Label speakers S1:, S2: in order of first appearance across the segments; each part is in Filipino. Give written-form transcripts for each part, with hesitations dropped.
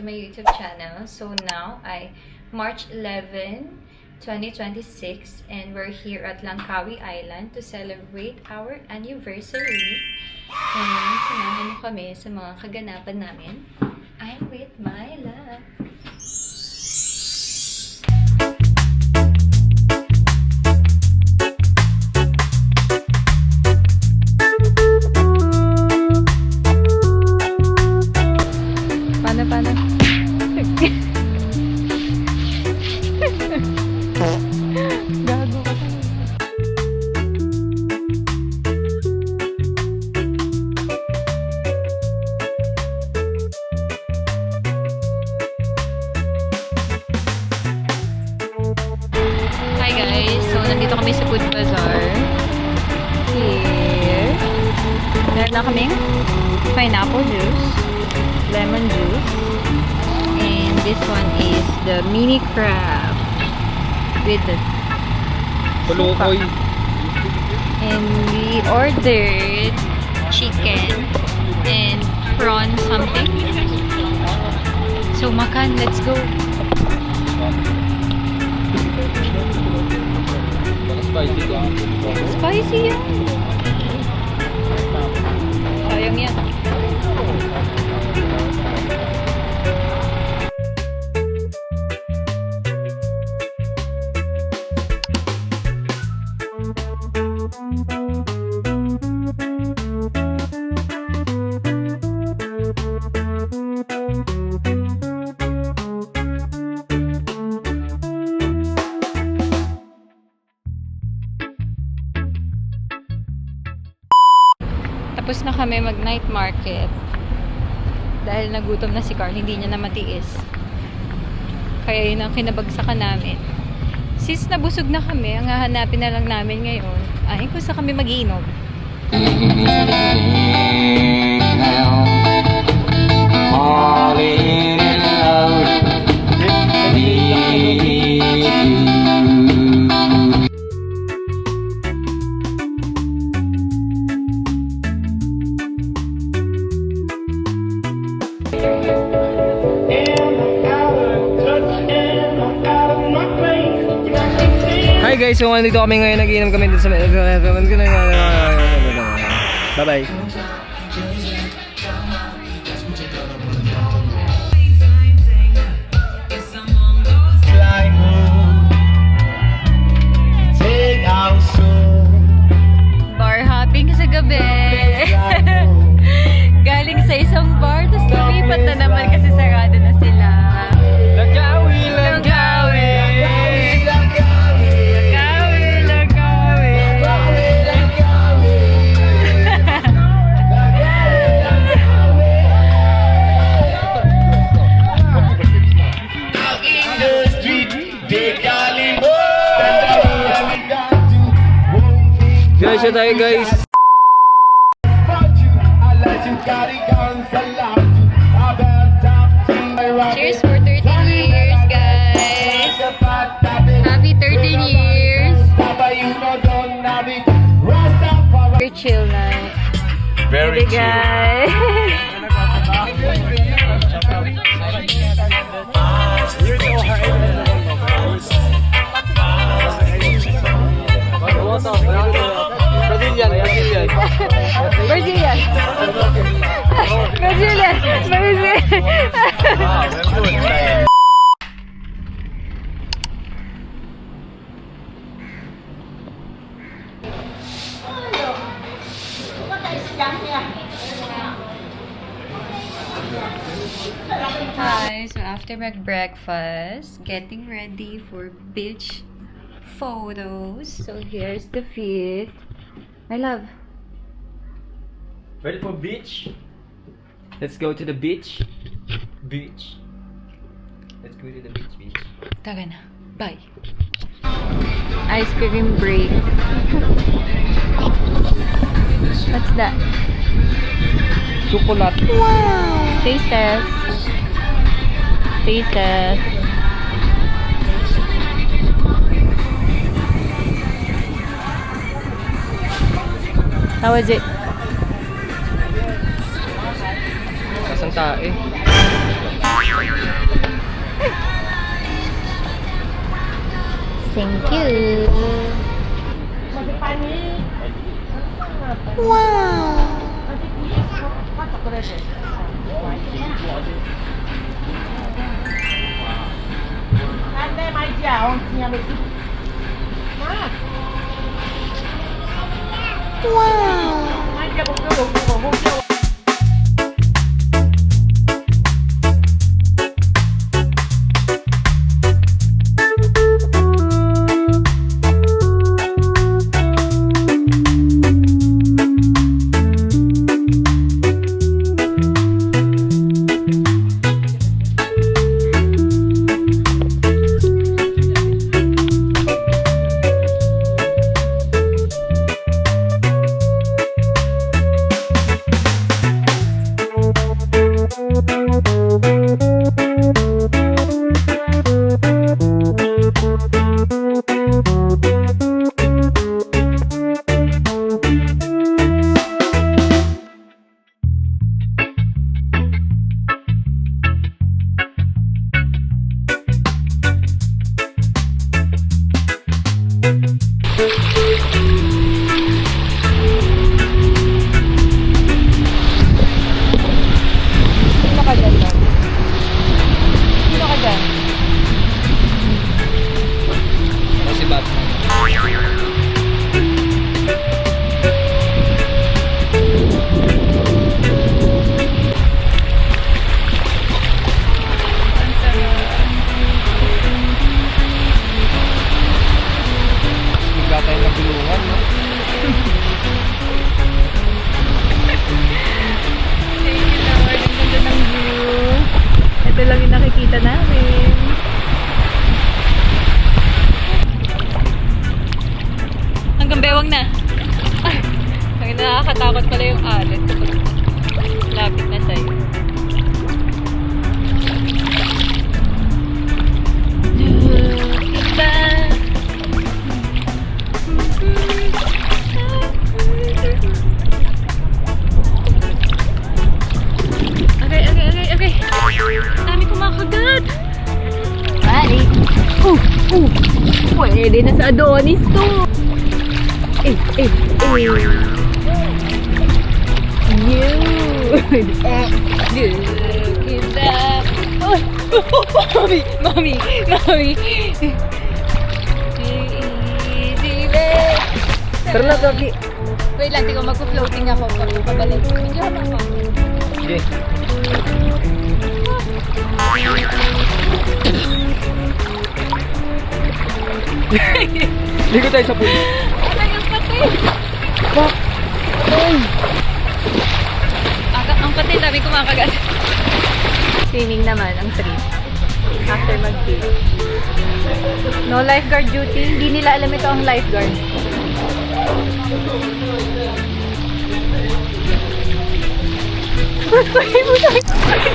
S1: to my YouTube channel. So now ay March 11, 2026 and we're here at Langkawi Island to celebrate our anniversary. And samahan mo kami sa mga kaganapan namin. I'm with my love. Paano? Gago ka talaga. Hi guys! So, nandito kami sa Food Bazaar. Here. Meron na kaming pineapple juice, lemon juice, and this one is the mini crab with the
S2: Pulukoy.
S1: and we ordered chicken and prawn something. So makan, let's go.
S2: Spicy ka.
S1: Spicy yan. Sayang yan. Tapos na kami mag night market dahil nagutom na si Carl, hindi niya na matiis, kaya yun ang kinabagsakan namin. Since nabusog na kami, ang hahanapin na lang namin ngayon ay kung saan kami mag-iinom.
S2: Hi guys, so nandito kami ngayon, nag-iinom kami dito sa bye-bye.
S1: Bar hopping sa gabi. Galing sa isang bar, tapos lumipat na naman kasi sarado na sila.
S2: Langkawi. Guys, tayo guys.
S1: Cheers for 13 years, guys. Happy 13 years. Very chill night.
S2: Very
S1: chill. Guys. Brazilian. Hi, so after breakfast, getting ready for beach photos. So here's the fit. My love.
S2: Ready for beach? Let's go to the beach. Let's go to the beach.
S1: Taga na. Bye. Ice cream break. What's that?
S2: Chocolate.
S1: Wow! Taste test. How was it?
S2: Kasang tae.
S1: Thank you. Wow. Wow.
S2: Si Batman. Bigla tayo nagulungan, no?
S1: Thank you, Lord. Ang ganda ng view. Ito lang yung nakikita namin. Hanggang bewang na. Ay, ang nakakatakot pala yung alat kapag lapit na sa'yo. Okay. Dami kumakagat. Bye. Pwede na sa Adonis to. Yun. Look at that. Mommy. Easy way.
S2: Tara na, Kaki.
S1: Wait lang, tingnan mag-floating ako pabalik. Medyo habang ako.
S2: Sige. Ligo tayo sa pool.
S1: Ano yung pati?
S2: Bak! Ay!
S1: Ang pati, dami kumakagat. Swimming naman ang trip. After mag-fill. No lifeguard duty. Hindi nila alam ito ang lifeguard.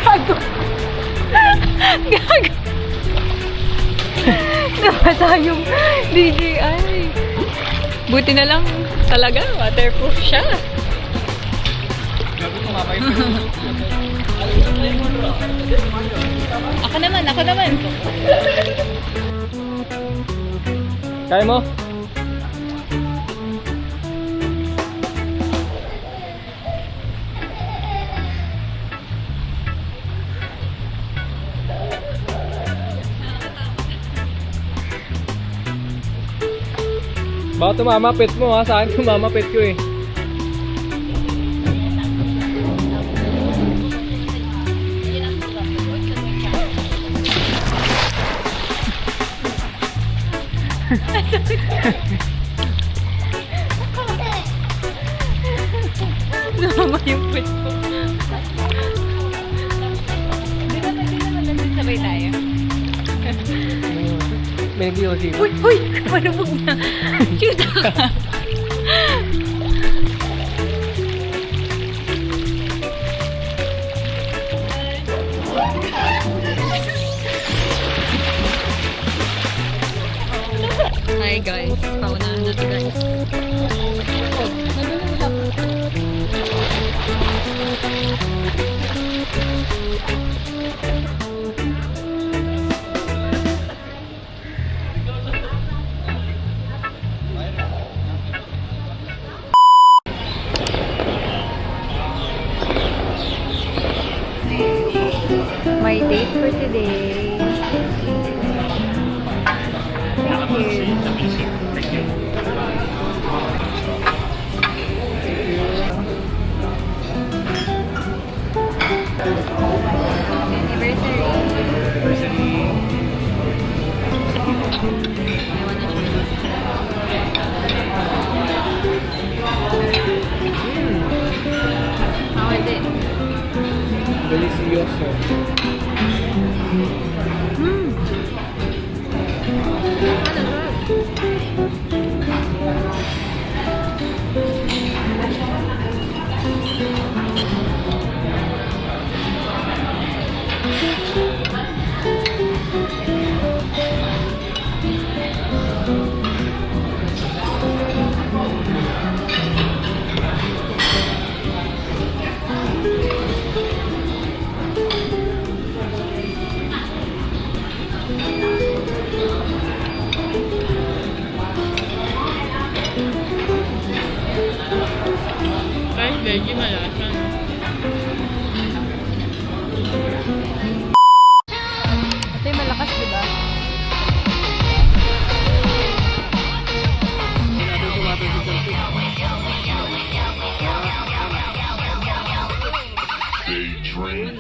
S1: Gago. Nabasa yung DJI. Buti na lang talaga, waterproof siya. Ako naman.
S2: Kaya mo? Baka tumamapit mo ha, sa akin tumamapit ko eh.
S1: Nama yung pwit ko. Di naman sabay tayo.
S2: May nag-iossi ba?
S1: Uy! Manubog na. Cute ka. Hi guys. Paunahan na to guys. birthday. Thank you. How is it?
S2: Delicioso.
S3: Kahit veggie malasa.
S1: Ito yung malakas, di ba?
S4: Daydream.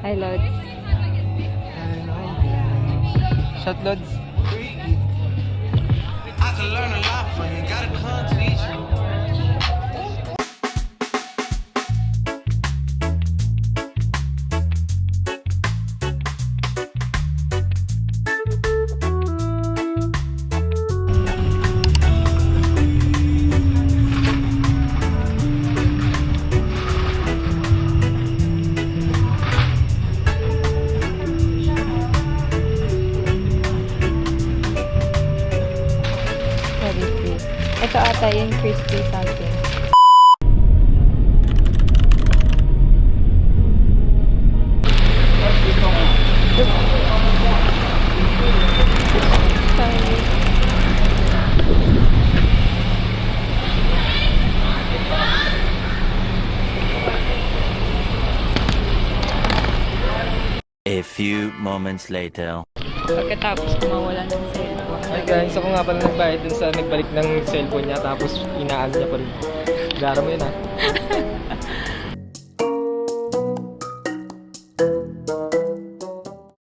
S1: Hi, Lods.
S2: Shot loads.
S5: I can learn a lot from you, gotta come teach you.
S1: Ito ata yung crispy something.
S6: A few moments later.
S1: Pagkatapos kumawala ng cellphone.
S2: Ay guys, ako nga pala nagbayad dun sa nagbalik ng cellphone niya tapos inaan niya pa rin. Gara mo yun ah.